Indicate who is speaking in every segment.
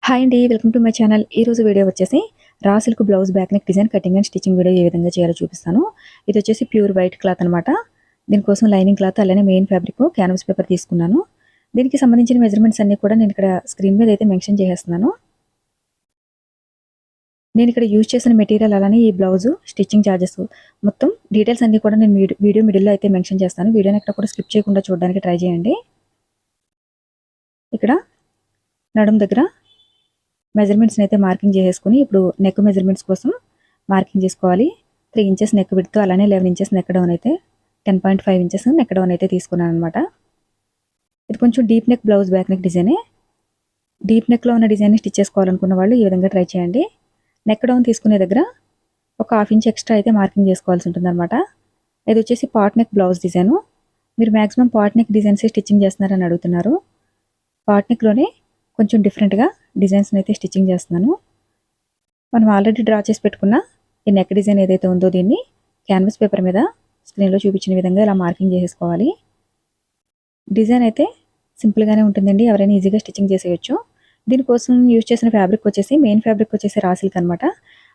Speaker 1: Hi అండి. Welcome to my channel. ఈరోజు video వచ్చేసి raw silk blouse back neck design cutting and stitching video ఏ విధంగా చేయాలో చూపిస్తాను. ఇది వచ్చేసి ప్యూర్ వైట్ క్లాత్ అనమాట. దీనికోసం లైనింగ్ క్లాత్ అలానే మెయిన్ ఫ్యాబ్రిక్ క్యాన్వాస్ పేపర్ తీసుకున్నాను. దీనికి సంబంధించిన మెజర్మెంట్స్ అన్ని కూడా నేను ఇక్కడ స్క్రీన్ మీద అయితే మెన్షన్ చేసేస్తున్నాను. నేను ఇక్కడ యూజ్ చేసిన మెటీరియల్ అలానే ఈ బ్లౌజ్ స్టిచ్చింగ్ ఛార్జెస్ మొత్తం డీటెయిల్స్ అన్ని కూడా నేను వీడియో మిడిల్లో అయితే మెన్షన్ చేస్తాను. వీడియోని ఎక్కడ కూడా స్కిప్ చేయకుండా చూడడానికి ట్రై చేయండి. ఇక్కడ నడుం దగ్గర మెజర్మెంట్స్ని అయితే మార్కింగ్ చేసేసుకుని ఇప్పుడు నెక్ మెజర్మెంట్స్ కోసం మార్కింగ్ చేసుకోవాలి. 3 ఇంచెస్ నెక్ విడ్త్ అలానే 11 ఇంచెస్ నెక్ డౌన్ అయితే 10.5 ఇంచెస్ నెక్ డౌన్ అయితే తీసుకున్నాను అనమాట. ఇది కొంచెం deep neck blouse back neck డిజైనే. డీప్ నెక్లో ఉన్న డిజైన్ని స్టిచ్ చేసుకోవాలనుకున్న వాళ్ళు ఈ విధంగా ట్రై చేయండి. నెక్ డౌన్ తీసుకునే దగ్గర ఒక 1/2 ఇంచ్ ఎక్స్ట్రా అయితే మార్కింగ్ చేసుకోవాల్సి ఉంటుంది అనమాట. ఇది వచ్చేసి పాట్ నెక్ బ్లౌజ్ డిజైను. మీరు maximum pot neck designs stitching చేస్తున్నారని అడుగుతున్నారు. పాట్ నెక్లోనే కొంచెం డిఫరెంట్గా డిజైన్స్ని అయితే స్టిచ్చింగ్ చేస్తున్నాను. మనం ఆల్రెడీ డ్రా చేసి పెట్టుకున్న ఈ నెక్ డిజైన్ ఏదైతే ఉందో దీన్ని క్యాన్వాస్ పేపర్ మీద స్క్రీన్లో చూపించిన విధంగా ఇలా మార్కింగ్ చేసేసుకోవాలి. డిజైన్ అయితే సింపుల్గానే ఉంటుందండి, ఎవరైనా ఈజీగా స్టిచ్చింగ్ చేసేయచ్చు. దీనికోసం యూజ్ చేసిన ఫ్యాబ్రిక్ వచ్చేసి మెయిన్ ఫ్యాబ్రిక్ వచ్చేసి రా సిల్క్ అనమాట.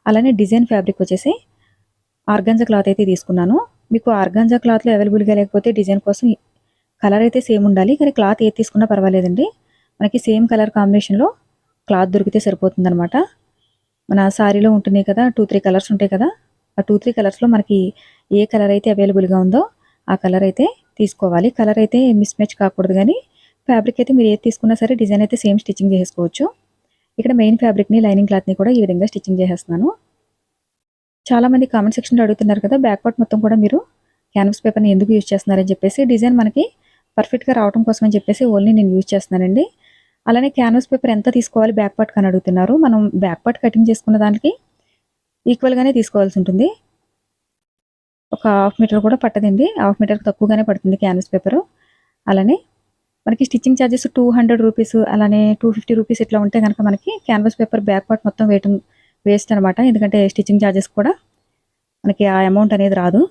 Speaker 1: అలానే డిజైన్ ఫ్యాబ్రిక్ వచ్చేసి ఆర్గాంజా క్లాత్ అయితే తీసుకున్నాను. మీకు ఆర్గాంజా క్లాత్లో అవైలబుల్గా లేకపోతే డిజైన్ కోసం కలర్ అయితే సేమ్ ఉండాలి, కానీ క్లాత్ ఏది తీసుకున్నా పర్వాలేదండి. మనకి సేమ్ కలర్ కాంబినేషన్లో క్లాత్ దొరికితే సరిపోతుంది అనమాట. మన శారీలో ఉంటున్నాయి కదా 2-3 కలర్స్ ఉంటాయి కదా, ఆ 2-3 కలర్స్లో మనకి ఏ కలర్ అయితే అవైలబుల్గా ఉందో ఆ కలర్ అయితే తీసుకోవాలి. కలర్ అయితే మిస్ మ్యాచ్ కాకూడదు, కానీ ఫ్యాబ్రిక్ అయితే మీరు ఏది తీసుకున్నా సరే డిజైన్ అయితే సేమ్ స్టిచ్చింగ్ చేసుకోవచ్చు. ఇక్కడ మెయిన్ ఫ్యాబ్రిక్ని లైనింగ్ క్లాత్ని కూడా ఈ విధంగా స్టిచ్చింగ్ చేసేస్తున్నాను. చాలామంది కామెంట్ సెక్షన్లో అడుగుతున్నారు కదా, బ్యాక్ పార్ట్ మొత్తం కూడా మీరు క్యాన్వాస్ పేపర్ని ఎందుకు యూజ్ చేస్తున్నారని చెప్పేసి. డిజైన్ మనకి పర్ఫెక్ట్గా రావడం కోసం అని చెప్పేసి ఓన్లీ నేను యూజ్ చేస్తున్నానండి. అలానే క్యాన్వాస్ పేపర్ ఎంత తీసుకోవాలి బ్యాక్ పార్ట్ అని అడుగుతున్నారు. మనం బ్యాక్ పార్ట్ కటింగ్ చేసుకున్న దానికి ఈక్వల్గానే తీసుకోవాల్సి ఉంటుంది. ఒక 1/2 మీటర్ కూడా పట్టదండి, 1/2 మీటర్కి తక్కువగానే పడుతుంది క్యాన్వాస్ పేపరు. అలానే మనకి స్టిచ్చింగ్ ఛార్జెస్ 200 రూపీస్ అలానే 250 రూపీస్ ఇట్లా ఉంటే కనుక మనకి క్యాన్వాస్ పేపర్ బ్యాక్ పార్ట్ మొత్తం వేస్ట్ అనమాట. ఎందుకంటే స్టిచ్చింగ్ ఛార్జెస్ కూడా మనకి ఆ అమౌంట్ అనేది రాదు.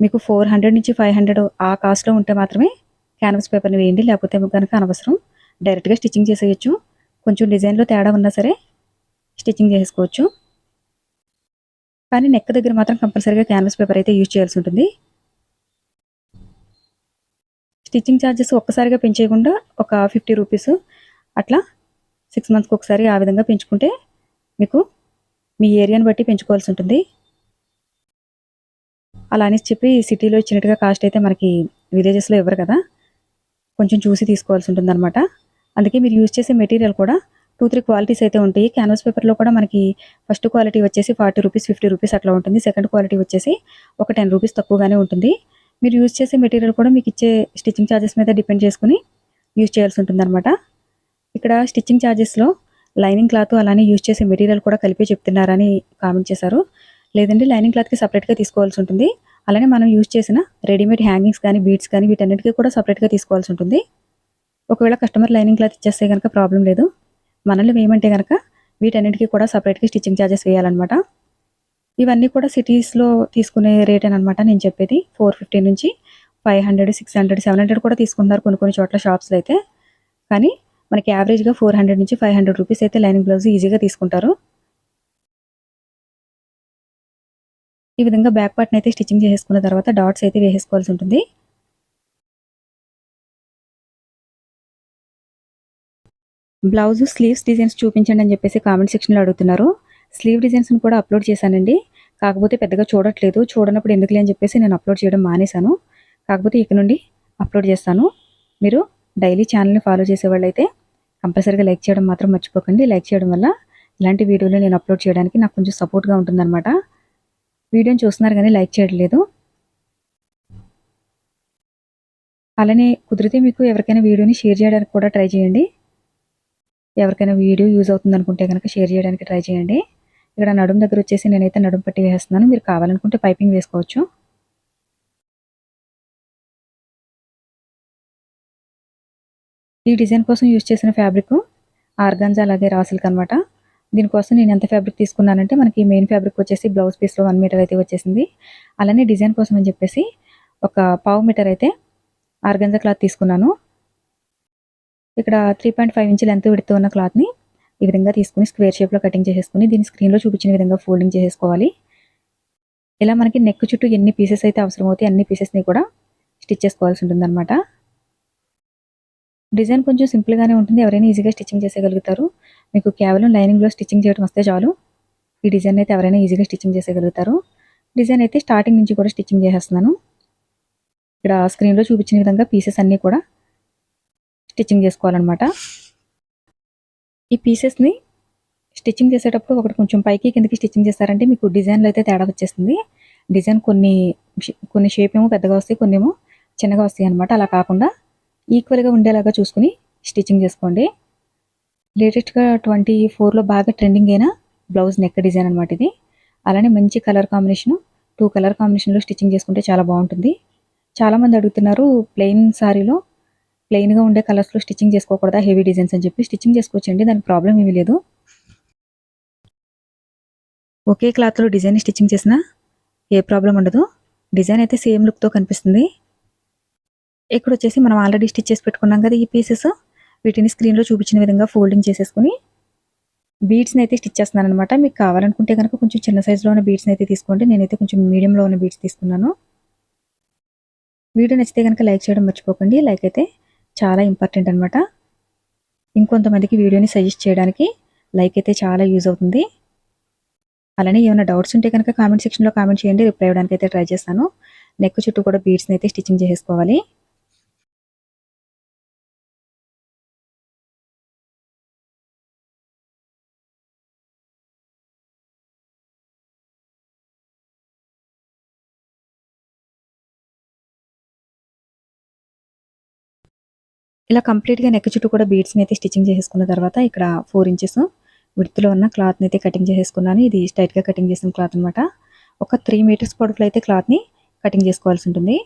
Speaker 1: మీకు 400 నుంచి 500 ఆ కాస్ట్లో ఉంటే మాత్రమే క్యాన్వాస్ పేపర్ని వేయండి, లేకపోతే కనుక అనవసరం. డైరెక్ట్గా స్టిచ్చింగ్ చేసేయచ్చు. కొంచెం డిజైన్లో తేడా ఉన్నా సరే స్టిచ్చింగ్ చేసుకోవచ్చు, కానీ నెక్ దగ్గర మాత్రం కంపల్సరీగా క్యాన్వాస్ పేపర్ అయితే యూజ్ చేయాల్సి ఉంటుంది. స్టిచ్చింగ్ ఛార్జెస్ ఒక్కసారిగా పెంచేయకుండా ఒక 50 రూపీస్ అట్లా 6 మంత్స్కి ఒకసారి ఆ విధంగా పెంచుకుంటే మీకు మీ ఏరియాని బట్టి పెంచుకోవాల్సి ఉంటుంది. అలా అని చెప్పి సిటీలో ఇచ్చినట్టుగా కాస్ట్ అయితే మనకి విలేజెస్లో ఇవ్వరు కదా, కొంచెం చూసి తీసుకోవాల్సి ఉంటుంది అనమాట. అందుకే మీరు యూజ్ చేసే మెటీరియల్ కూడా 2-3 క్వాలిటీస్ అయితే ఉంటాయి. క్యాన్వాస్ పేపర్లో కూడా మనకి ఫస్ట్ క్వాలిటీ వచ్చేసి 40 రూపీస్ 50 రూపీస్ అట్లా ఉంటుంది. సెకండ్ క్వాలిటీ వచ్చేసి ఒక 10 రూపీస్ తక్కువగానే ఉంటుంది. మీరు యూజ్ చేసే మెటీరియల్ కూడా మీకు ఇచ్చే స్టిచ్చింగ్ ఛార్జెస్ మీద డిపెండ్ చేసుకుని యూజ్ చేయాల్సి ఉంటుంది అనమాట. ఇక్కడ స్టిచ్చింగ్ ఛార్జెస్లో లైనింగ్ క్లాత్ అలానే యూజ్ చేసే మెటీరియల్ కూడా కలిపి చెప్తున్నారని కామెంట్ చేశారు. లేదండి, లైనింగ్ క్లాత్కి సపరేట్గా తీసుకోవాల్సి ఉంటుంది. అలానే మనం యూజ్ చేసిన రెడీమేడ్ హ్యాంగింగ్స్ కానీ బీడ్స్ కానీ వీటన్నిటికీ కూడా సపరేట్గా తీసుకోవాల్సి ఉంటుంది. ఒకవేళ కస్టమర్ లైనింగ్ క్లాత్ ఇచ్చేస్తే కనుక ప్రాబ్లం లేదు, మనల్ని వేయమంటే కనుక వీటన్నిటికీ కూడా సపరేట్గా స్టిచ్చింగ్ ఛార్జెస్ వేయాలన్నమాట. ఇవన్నీ కూడా సిటీస్లో తీసుకునే రేట్ అనమాట నేను చెప్పేది. 450 నుంచి 500, 600, 700 కూడా తీసుకుంటున్నారు కొన్ని చోట్ల షాప్స్లో అయితే. కానీ మనకి యావరేజ్గా 400 నుంచి 500 రూపీస్ అయితే లైనింగ్ బ్లౌజ్ ఈజీగా తీసుకుంటారు. ఈ విధంగా బ్యాక్ పార్ట్ని అయితే స్టిచ్చింగ్ చేసుకున్న తర్వాత డాట్స్ అయితే వేసేసుకోవాల్సి ఉంటుంది. బ్లౌజ్ స్లీవ్స్ డిజైన్స్ చూపించండి అని చెప్పేసి కామెంట్ సెక్షన్లో అడుగుతున్నారు. స్లీవ్ డిజైన్స్ని కూడా అప్లోడ్ చేశానండి, కాకపోతే పెద్దగా చూడట్లేదు. చూడనప్పుడు ఎందుకులే అని చెప్పేసి నేను అప్లోడ్ చేయడం మానేశాను. కాకపోతే ఇక నుండి అప్లోడ్ చేస్తాను. మీరు డైలీ ఛానల్ని ఫాలో చేసేవాళ్ళు అయితే కంపల్సరీగా లైక్ చేయడం మాత్రం మర్చిపోకండి. లైక్ చేయడం వల్ల ఇలాంటి వీడియోలు నేను అప్లోడ్ చేయడానికి నాకు కొంచెం సపోర్ట్గా ఉంటుందన్నమాట. వీడియోని చూస్తున్నారు కానీ లైక్ చేయట్లేదు. అలానే కుదిరితే మీకు ఎవరికైనా వీడియోని షేర్ చేయడానికి కూడా ట్రై చేయండి. ఎవరికైనా వీడియో యూజ్ అవుతుంది అనుకుంటే కనుక షేర్ చేయడానికి ట్రై చేయండి. ఇక్కడ నడుము దగ్గర వచ్చేసి నేనైతే నడుము పట్టి వేస్తున్నాను. మీరు కావాలనుకుంటే పైపింగ్ వేసుకోవచ్చు. ఈ డిజైన్ కోసం యూజ్ చేసిన ఫ్యాబ్రిక్ ఆర్గాంజా అలాగే రా సిల్క్ అనమాట. దీనికోసం నేను ఎంత ఫ్యాబ్రిక్ తీసుకున్నానంటే మనకి మెయిన్ ఫ్యాబ్రిక్ వచ్చేసి బ్లౌజ్ పీస్లో 1 మీటర్ అయితే వచ్చేసింది. అలానే డిజైన్ కోసం అని చెప్పేసి ఒక 1/2 మీటర్ అయితే ఆర్గాంజా క్లాత్ తీసుకున్నాను. ఇక్కడ 3.5 ఇంచ్ లెంత్ విడుతూ ఉన్న క్లాత్ని ఈ విధంగా తీసుకుని స్క్వేర్ షేప్లో కటింగ్ చేసేసుకుని దీన్ని స్క్రీన్లో చూపించిన విధంగా ఫోల్డింగ్ చేసేసుకోవాలి. ఇలా మనకి నెక్ చుట్టూ ఎన్ని పీసెస్ అయితే అవసరం అవుతాయి అన్ని పీసెస్ని కూడా స్టిచ్ చేసుకోవాల్సి ఉంటుందన్నమాట. డిజైన్ కొంచెం సింపుల్గానే ఉంటుంది, ఎవరైనా ఈజీగా స్టిచ్చింగ్ చేసేయగలుగుతారు. మీకు కేవలం లైనింగ్లో స్టిచ్చింగ్ చేయడం వస్తే చాలు, ఈ డిజైన్ అయితే ఎవరైనా ఈజీగా స్టిచ్చింగ్ చేసేయగలుగుతారు. డిజైన్ అయితే స్టార్టింగ్ నుంచి కూడా స్టిచ్చింగ్ చేసేస్తున్నాను. ఇక్కడ స్క్రీన్లో చూపించిన విధంగా పీసెస్ అన్నీ కూడా స్టిచ్చింగ్ చేసుకోవాలన్నమాట. ఈ పీసెస్ని స్టిచ్చింగ్ చేసేటప్పుడు ఒకటి కొంచెం పైకి కిందకి స్టిచ్చింగ్ చేస్తారంటే మీకు డిజైన్లో అయితే తేడా వచ్చేస్తుంది. డిజైన్ కొన్ని షేప్ ఏమో పెద్దగా వస్తాయి, కొన్ని ఏమో చిన్నగా వస్తాయి అనమాట. అలా కాకుండా ఈక్వల్గా ఉండేలాగా చూసుకుని స్టిచ్చింగ్ చేసుకోండి. లేటెస్ట్గా 24లో బాగా ట్రెండింగ్ అయిన బ్లౌజ్ నెక్ డిజైన్ అనమాట ఇది. అలానే మంచి కలర్ కాంబినేషన్, 2 కలర్ కాంబినేషన్లో స్టిచ్చింగ్ చేసుకుంటే చాలా బాగుంటుంది. చాలామంది అడుగుతున్నారు ప్లెయిన్ సారీలో ప్లెయిన్గా ఉండే కలర్స్లో స్టిచ్చింగ్ చేసుకోకూడదా హెవీ డిజైన్స్ అని చెప్పి. స్టిచ్చింగ్ చేసుకోవచ్చండి, దానికి ప్రాబ్లం ఏమీ లేదు. ఒకే క్లాత్లో డిజైన్ స్టిచ్చింగ్ చేసినా ఏ ప్రాబ్లం ఉండదు. డిజైన్ అయితే సేమ్ లుక్తో కనిపిస్తుంది. ఇక్కడ వచ్చేసి మనం ఆల్రెడీ స్టిచ్ చేసి పెట్టుకున్నాం కదా ఈ పీసెస్, వీటిని స్క్రీన్లో చూపించిన విధంగా ఫోల్డింగ్ చేసేసుకుని బీడ్స్ని అయితే స్టిచ్ చేస్తున్నాను అనమాట. మీకు కావాలనుకుంటే కనుక కొంచెం చిన్న సైజులో ఉన్న బీడ్స్ని అయితే తీసుకోండి. నేనైతే కొంచెం మీడియంలో ఉన్న బీడ్స్ తీసుకున్నాను. వీడియో నచ్చితే కనుక లైక్ చేయడం మర్చిపోకండి. లైక్ అయితే చాలా ఇంపార్టెంట్ అనమాట. ఇంకొంతమందికి వీడియోని సజెస్ట్ చేయడానికి లైక్ అయితే చాలా యూజ్ అవుతుంది. అలానే ఏమైనా డౌట్స్ ఉంటే కనుక కామెంట్ సెక్షన్లో కామెంట్ చేయండి, రిప్లై ఇవ్వడానికి అయితే ట్రై చేస్తాను. నెక్ చుట్టూ కూడా బీడ్స్ని అయితే స్టిచ్చింగ్ చేసేసుకోవాలి. ఇలా కంప్లీట్గా నెక్ చుట్టూ కూడా బీడ్స్ని అయితే స్టిచ్చింగ్ చేసేసుకున్న తర్వాత ఇక్కడ 4 ఇంచెస్ విడ్త్లో ఉన్న క్లాత్ని అయితే కటింగ్ చేసేసుకున్నాను. ఇది స్ట్రైట్గా కటింగ్ చేసిన క్లాత్ అనమాట. ఒక 3 మీటర్స్ పొడవులో అయితే క్లాత్ని కటింగ్ చేసుకోవాల్సి ఉంటుంది.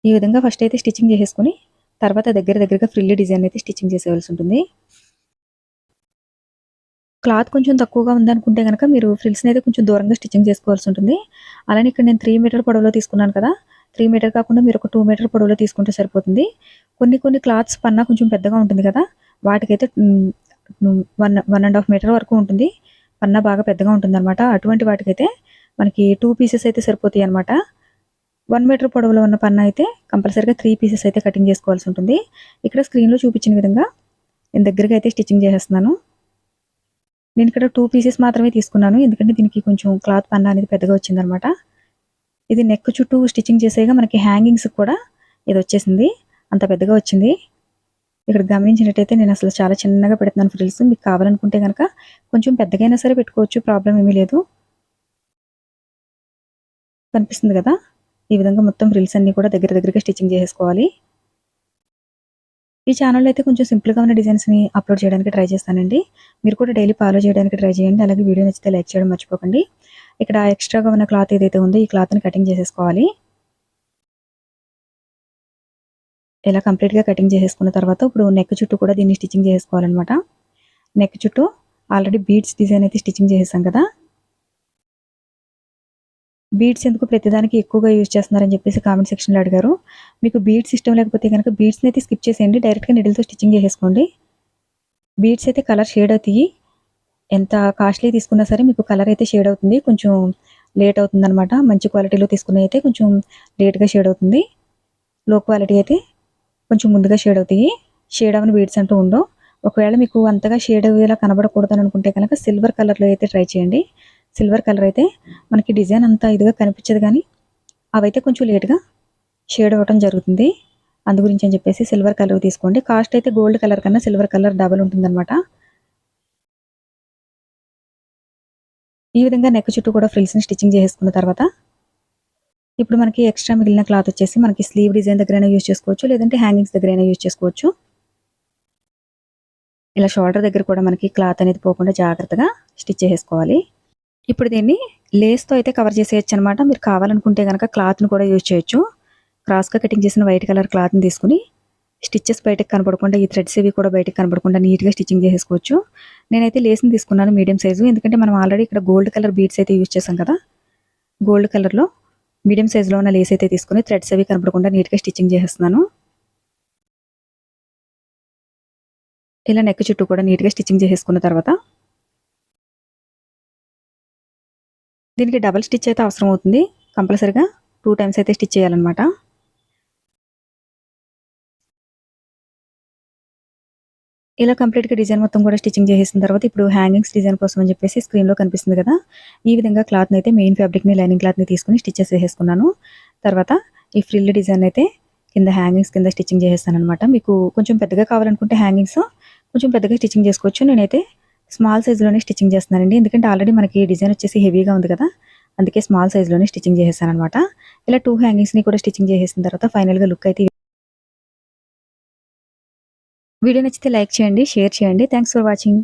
Speaker 1: ఈ విధంగా ఫస్ట్ అయితే స్టిచ్చింగ్ చేసేసుకుని తర్వాత దగ్గరగా ఫ్రిల్ డిజైన్ అయితే స్టిచ్చింగ్ చేసేవాల్సి ఉంటుంది. క్లాత్ కొంచెం తక్కువగా ఉందనుకుంటే కనుక మీరు ఫ్రిల్స్ని అయితే కొంచెం దూరంగా స్టిచ్చింగ్ చేసుకోవాల్సి ఉంటుంది. అలానే ఇక్కడ నేను 3 మీటర్ పొడవులో తీసుకున్నాను కదా, 3 మీటర్ కాకుండా మీరు ఒక 2 మీటర్ పొడవులో తీసుకుంటే సరిపోతుంది. కొన్ని క్లాత్స్ పన్నా కొంచెం పెద్దగా ఉంటుంది కదా, వాటికైతే 1.5 మీటర్ వరకు ఉంటుంది. పన్నా బాగా పెద్దగా ఉంటుంది అనమాట. అటువంటి వాటికైతే మనకి 2 పీసెస్ అయితే సరిపోతాయి అనమాట. 1 మీటర్ పొడవులో ఉన్న పన్నా అయితే కంపల్సరీగా 3 పీసెస్ అయితే కటింగ్ చేసుకోవాల్సి ఉంటుంది. ఇక్కడ స్క్రీన్లో చూపించిన విధంగా నేను దగ్గరగా అయితే స్టిచ్చింగ్ చేసేస్తున్నాను. నేను ఇక్కడ 2 పీసెస్ మాత్రమే తీసుకున్నాను, ఎందుకంటే దీనికి కొంచెం క్లాత్ పన్నా అనేది పెద్దగా వచ్చిందనమాట. ఇది నెక్ చుట్టూ స్టిచ్చింగ్ చేసేగా మనకి హ్యాంగింగ్స్ కూడా ఇది వచ్చేసింది, అంత పెద్దగా వచ్చింది. ఇక్కడ గమనించినట్టయితే నేను అసలు చాలా చిన్నగా పెడుతున్నాను ఫ్రిల్స్. మీకు కావాలనుకుంటే కనుక కొంచెం పెద్దగైనా సరే పెట్టుకోవచ్చు, ప్రాబ్లం ఏమీ లేదు. కనిపిస్తుంది కదా, ఈ విధంగా మొత్తం ఫ్రిల్స్ అన్నీ కూడా దగ్గరగా స్టిచ్చింగ్ చేసేసుకోవాలి. ఈ ఛానల్లో అయితే కొంచెం సింపుల్గా ఉన్న డిజైన్స్ని అప్లోడ్ చేయడానికి ట్రై చేస్తానండి. మీరు కూడా డైలీ ఫాలో చేయడానికి ట్రై చేయండి. అలాగే వీడియో నచ్చితే లైక్ చేయడం మర్చిపోకండి. ఇక్కడ ఎక్స్ట్రాగా ఉన్న క్లాత్ ఏదైతే ఉందో ఈ క్లాత్ని కటింగ్ చేసేసుకోవాలి. ఇలా కంప్లీట్గా కటింగ్ చేసేసుకున్న తర్వాత ఇప్పుడు నెక్ చుట్టూ కూడా దీన్ని స్టిచ్చింగ్ చేసుకోవాలన్నమాట. నెక్ చుట్టూ ఆల్రెడీ బీడ్స్ డిజైన్ అయితే స్టిచ్చింగ్ చేసేసాం కదా, బీడ్స్ ఎందుకు ప్రతిదానికి ఎక్కువగా యూజ్ చేస్తున్నారని చెప్పేసి కామెంట్ సెక్షన్లో అడిగారు. మీకు బీడ్స్ ఇష్టం లేకపోతే కనుక బీడ్స్ని అయితే స్కిప్ చేసేయండి, డైరెక్ట్గా నిడిల్తో స్టిచ్చింగ్ చేసేసుకోండి. బీడ్స్ అయితే కలర్ షేడ్ అవుతాయి, ఎంత కాస్ట్లీ తీసుకున్నా సరే మీకు కలర్ అయితే షేడ్ అవుతుంది, కొంచెం లేట్ అవుతుంది అనమాట. మంచి క్వాలిటీలో తీసుకున్న అయితే కొంచెం లేట్గా షేడ్ అవుతుంది, లో క్వాలిటీ అయితే కొంచెం ముందుగా షేడ్ అవుతాయి. షేడ్ అవని బీడ్స్ అంటూ ఉండవు. ఒకవేళ మీకు అంతగా షేడ్ అయ్యేలా కనబడకూడదు అని అనుకుంటే కనుక సిల్వర్ కలర్లో అయితే ట్రై చేయండి. సిల్వర్ కలర్ అయితే మనకి డిజైన్ అంతా ఇదిగా కనిపించదు, కానీ అవైతే కొంచెం లేట్గా షేడ్ అవ్వడం జరుగుతుంది. అందు గురించి అని చెప్పేసి సిల్వర్ కలర్ తీసుకోండి. కాస్ట్ అయితే గోల్డ్ కలర్ కన్నా సిల్వర్ కలర్ డబల్ ఉంటుందన్నమాట. ఈ విధంగా నెక్ చుట్టూ కూడా ఫ్రిల్స్ని స్టిచ్చింగ్ చేసుకున్న తర్వాత ఇప్పుడు మనకి ఎక్స్ట్రా మిగిలిన క్లాత్ వచ్చేసి మనకి స్లీవ్ డిజైన్ దగ్గరైనా యూజ్ చేసుకోవచ్చు, లేదంటే హ్యాంగింగ్స్ దగ్గరైనా యూజ్ చేసుకోవచ్చు. ఇలా షోల్డర్ దగ్గర కూడా మనకి క్లాత్ అనేది పోకుండా జాగ్రత్తగా స్టిచ్ చేసుకోవాలి. ఇప్పుడు దీన్ని లేస్తో అయితే కవర్ చేసేయచ్చు అనమాట. మీరు కావాలనుకుంటే కనుక క్లాత్ని కూడా యూజ్ చేయొచ్చు. క్రాస్గా కటింగ్ చేసిన వైట్ కలర్ క్లాత్ని తీసుకుని స్టిచ్చెస్ బయటకు కనపడకుండా, ఈ థ్రెడ్స్ ఇవి కూడా బయటకు కనపడకుండా నీట్గా స్టిచ్చింగ్ చేసేసుకోవచ్చు. నేనైతే లేస్ని తీసుకున్నాను మీడియం సైజు, ఎందుకంటే మనం ఆల్రెడీ ఇక్కడ గోల్డ్ కలర్ బీడ్స్ అయితే యూజ్ చేసాం కదా. గోల్డ్ కలర్లో మీడియం సైజులో ఉన్న లేస్ అయితే తీసుకుని థ్రెడ్స్ అవి కనపడకుండా నీట్గా స్టిచ్చింగ్ చేసేస్తున్నాను. ఇలా నెక్ చుట్టూ కూడా నీట్గా స్టిచ్చింగ్ చేసేసుకున్న తర్వాత దీనికి డబల్ స్టిచ్ అయితే అవసరం అవుతుంది. కంపల్సరిగా 2 టైమ్స్ అయితే స్టిచ్ చేయాలన్నమాట. ఇలా కంప్లీట్‌గా డిజైన్ మొత్తం కూడా స్టిచ్చింగ్ చేసేసిన తర్వాత ఇప్పుడు హ్యాంగింగ్స్ డిజైన్ కోసం అని చెప్పేసి స్క్రీన్‌లో కనిపిస్తుంది కదా! ఈ విధంగా క్లాత్‌నైతే మెయిన్ ఫ్యాబ్రిక్‌ని లైనింగ్ క్లాత్‌ని తీసుకొని స్టిచెస్ వేసేసుకున్నాను. తర్వాత ఈ ఫ్రిల్ డిజైన్ అయితే కింద హ్యాంగింగ్స్ కింద స్టిచ్చింగ్ చేసేస్తాననమాట. మీకు కొంచెం పెద్దగా కావాలనుకుంటే హ్యాంగింగ్స్ కొంచెం పెద్దగా స్టిచ్చింగ్ చేసుకోవచ్చు. నేనైతే స్మాల్ సైజ్‌లోనే స్టిచ్చింగ్ చేస్తున్నానండి. ఎందుకంటే ఆల్రెడీ మనకి డిజైన్ వచ్చేసి హెవీగా ఉంది కదా! అందుకే స్మాల్ సైజ్‌లోనే స్టిచ్చింగ్ చేసేసాననమాట. ఇలా 2 హ్యాంగింగ్స్‌ని కూడా స్టిచ్చింగ్ చేసేసిన తర్వాత ఫైనల్‌గా లుక్ అయితే వీడియో నచ్చితే లైక్ చేయండి, షేర్ చేయండి. Thanks for watching.